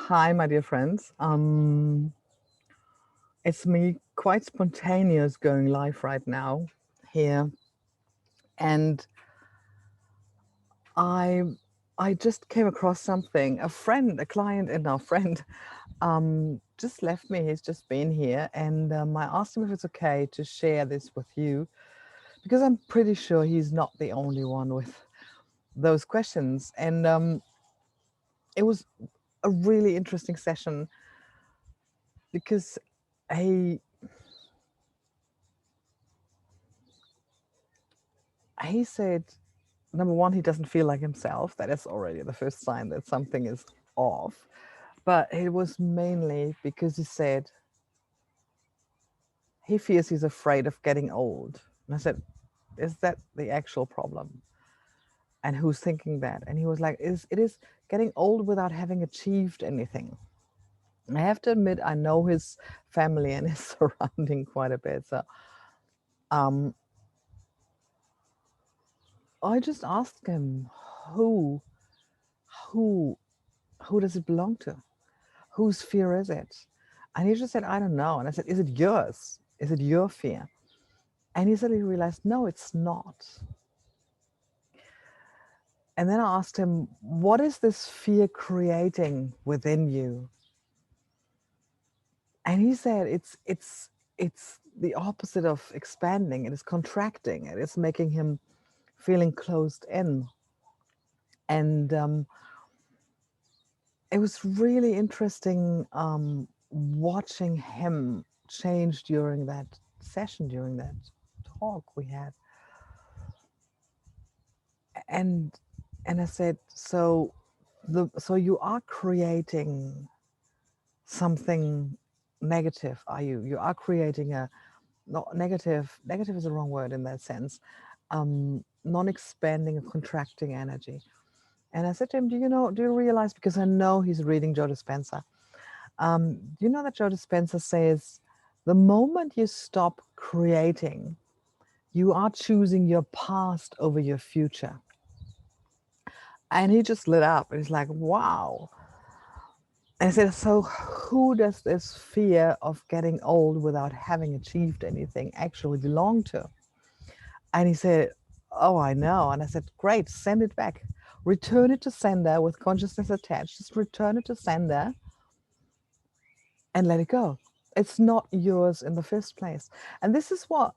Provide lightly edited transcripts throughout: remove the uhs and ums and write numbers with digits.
Hi, my dear friends. It's me, quite spontaneous, going live right now here, and I I just came across something. A friend, a client, and our friend, just left me. He's just been here, and I asked him if it's okay to share this with you because I'm pretty sure he's not the only one with those questions. And it was a really interesting session because he he said, number one, he doesn't feel like himself. That is already the first sign that something is off. But it was mainly because he said he fears he's afraid of getting old. And I said, is that the actual problem? And who's thinking that? And he was like, it is getting old without having achieved anything. I have to admit, I know his family and his surrounding quite a bit. So um, I just asked him, who, who, who does it belong to? Whose fear is it? And he just said, I don't know. And I said, is it yours? Is it your fear? And he suddenly realized, no, it's not. And then I asked him, what is this fear creating within you? And he said, it's the opposite of expanding. It is contracting. It is making him feeling closed in. And it was really interesting watching him change during that session, during that talk we had. And I said, so you are creating something negative, are you? You are creating a not negative. Negative is the wrong word in that sense. Non-expanding, a contracting energy. And I said to him, do you realize? Because I know he's reading Joe Dispenza. Do you know that Joe Dispenza says, the moment you stop creating, you are choosing your past over your future. And he just lit up. And he's like, wow. And I said, so who does this fear of getting old without having achieved anything actually belong to? And he said, oh, I know. And I said, great, send it back. Return it to sender with consciousness attached. Just return it to sender and let it go. It's not yours in the first place. And this is what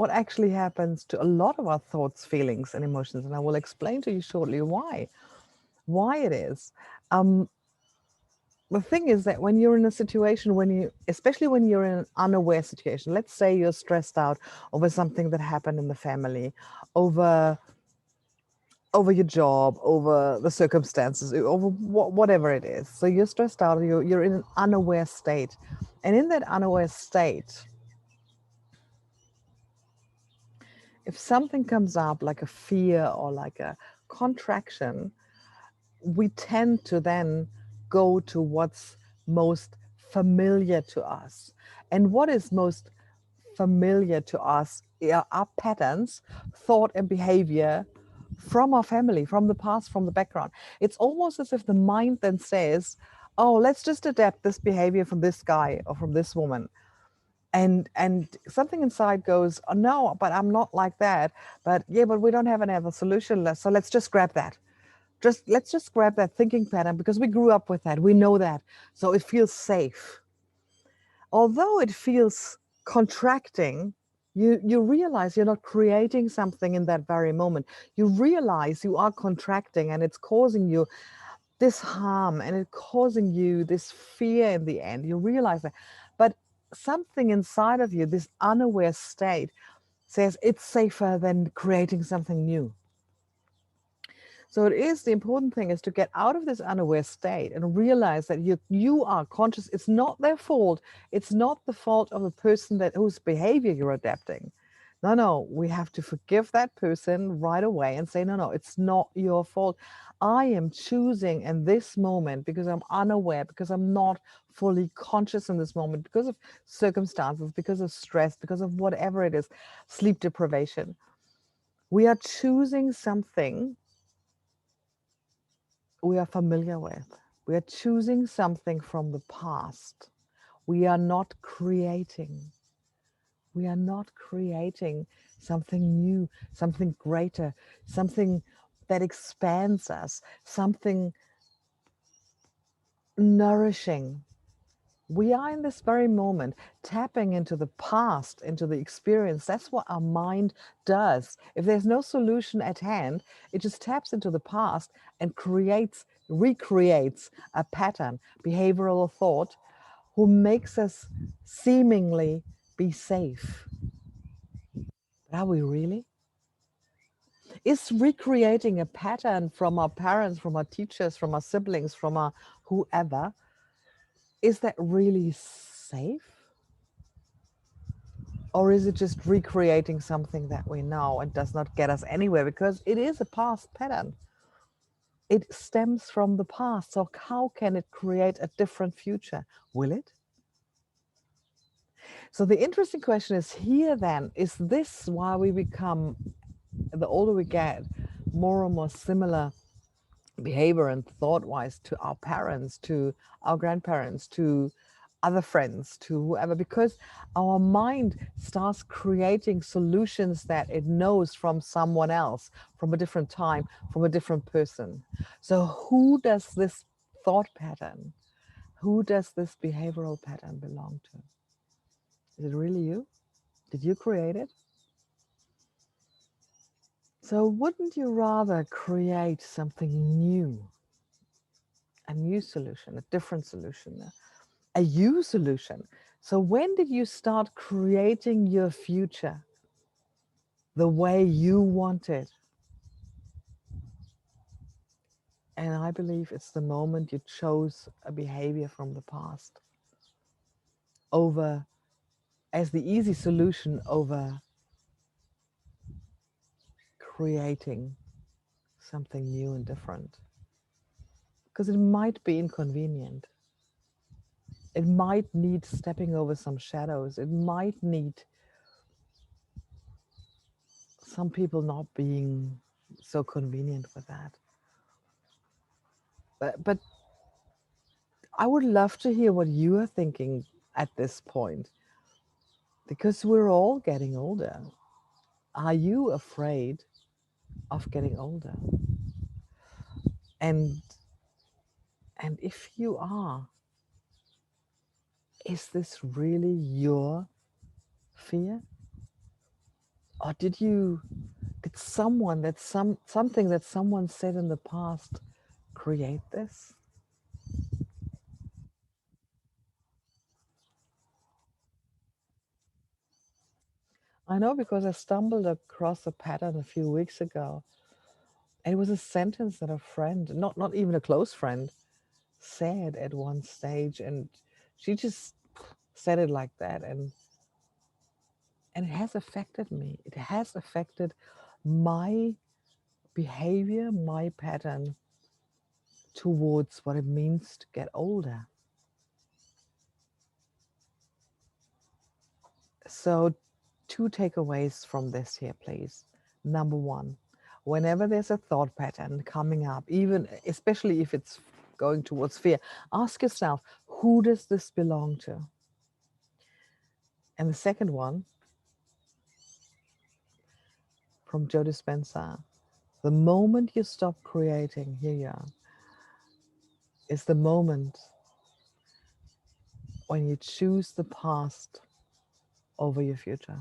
actually happens to a lot of our thoughts, feelings, and emotions. And I will explain to you shortly why it is. The thing is that when you're in a situation, especially when you're in an unaware situation, let's say you're stressed out over something that happened in the family, over your job, over the circumstances, over whatever it is. So you're stressed out, you're in an unaware state. And in that unaware state, if something comes up like a fear or like a contraction, we tend to then go to what's most familiar to us. And what is most familiar to us are patterns, thought, and behavior from our family, from the past, from the background. It's almost as if the mind then says, oh, let's just adapt this behavior from this guy or from this woman. And something inside goes, oh, no, but I'm not like that. But yeah, but we don't have another solution. So let's just grab that. Let's just grab that thinking pattern because we grew up with that. We know that. So it feels safe. Although it feels contracting, you realize you're not creating something in that very moment. You realize you are contracting and it's causing you this harm and it's causing you this fear in the end. You realize that. But something inside of you, this unaware state, says it's safer than creating something new. So the important thing is to get out of this unaware state and realize that you are conscious. It's not their fault. It's not the fault of the person whose behavior you're adapting. No, we have to forgive that person right away and say, no, it's not your fault. I am choosing in this moment because I'm unaware, because I'm not fully conscious in this moment, because of circumstances, because of stress, because of whatever it is, sleep deprivation. We are choosing something we are familiar with. We are choosing something from the past. We are not creating. We are not creating something new, something greater, something that expands us, something nourishing. We are in this very moment tapping into the past, into the experience. That's what our mind does. If there's no solution at hand, it just taps into the past and recreates a pattern, behavioral thought, who makes us seemingly be safe. But are we really? Is recreating a pattern from our parents, from our teachers, from our siblings, from our whoever, is that really safe? Or is it just recreating something that we know and does not get us anywhere because it is a past pattern? It stems from the past. So how can it create a different future? Will it? So the interesting question is here then, is this why we become, the older we get, more and more similar behavior and thought wise to our parents, to our grandparents, to other friends, to whoever, because our mind starts creating solutions that it knows from someone else, from a different time, from a different person. So who does this thought pattern, who does this behavioral pattern belong to? Is it really you? Did you create it? So wouldn't you rather create something new, a new solution, a different solution, a you solution? So when did you start creating your future the way you want it? And I believe it's the moment you chose a behavior from the past over as the easy solution over creating something new and different. Because it might be inconvenient. It might need stepping over some shadows. It might need some people not being so convenient with that. But I would love to hear what you are thinking at this point, because we're all getting older. Are you afraid of getting older? And and if you are, is this really your fear? Or did someone that something that someone said in the past create this? I know because I stumbled across a pattern a few weeks ago. It was a sentence that a friend, not even a close friend, said at one stage, and she just said it like that, and it has affected me. It has affected my behavior, my pattern towards what it means to get older. So, two takeaways from this here, please. Number one, whenever there's a thought pattern coming up, even especially if it's going towards fear, ask yourself, who does this belong to? And the second one, from Joe Dispenza, the moment you stop creating, here you are, is the moment when you choose the past over your future.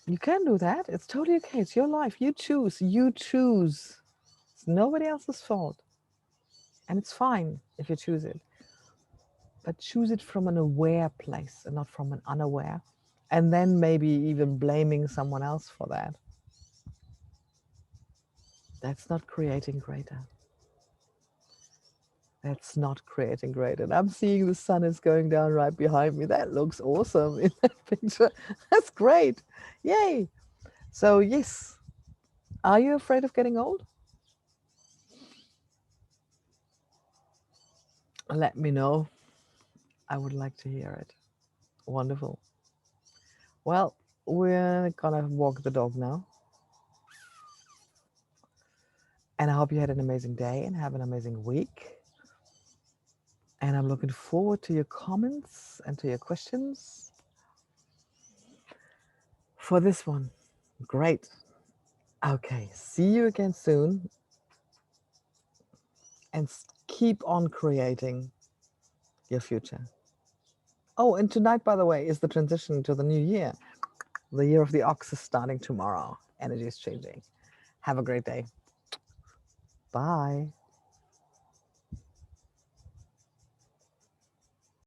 You can do that. It's totally okay. It's your life. You choose. You choose. It's nobody else's fault. And it's fine if you choose it. But choose it from an aware place and not from an unaware. And then maybe even blaming someone else for that. That's not creating greater. That's not creating greater. And I'm seeing the sun is going down right behind me. That looks awesome in that picture. That's great. Yay. So, yes. Are you afraid of getting old? Let me know. I would like to hear it. Wonderful. Well, we're gonna walk the dog now. And I hope you had an amazing day and have an amazing week. And I'm looking forward to your comments and to your questions for this one. Great. Okay, see you again soon. And keep on creating your future. Oh, and tonight, by the way, is the transition to the new year. The year of the ox is starting tomorrow. Energy is changing. Have a great day. Bye.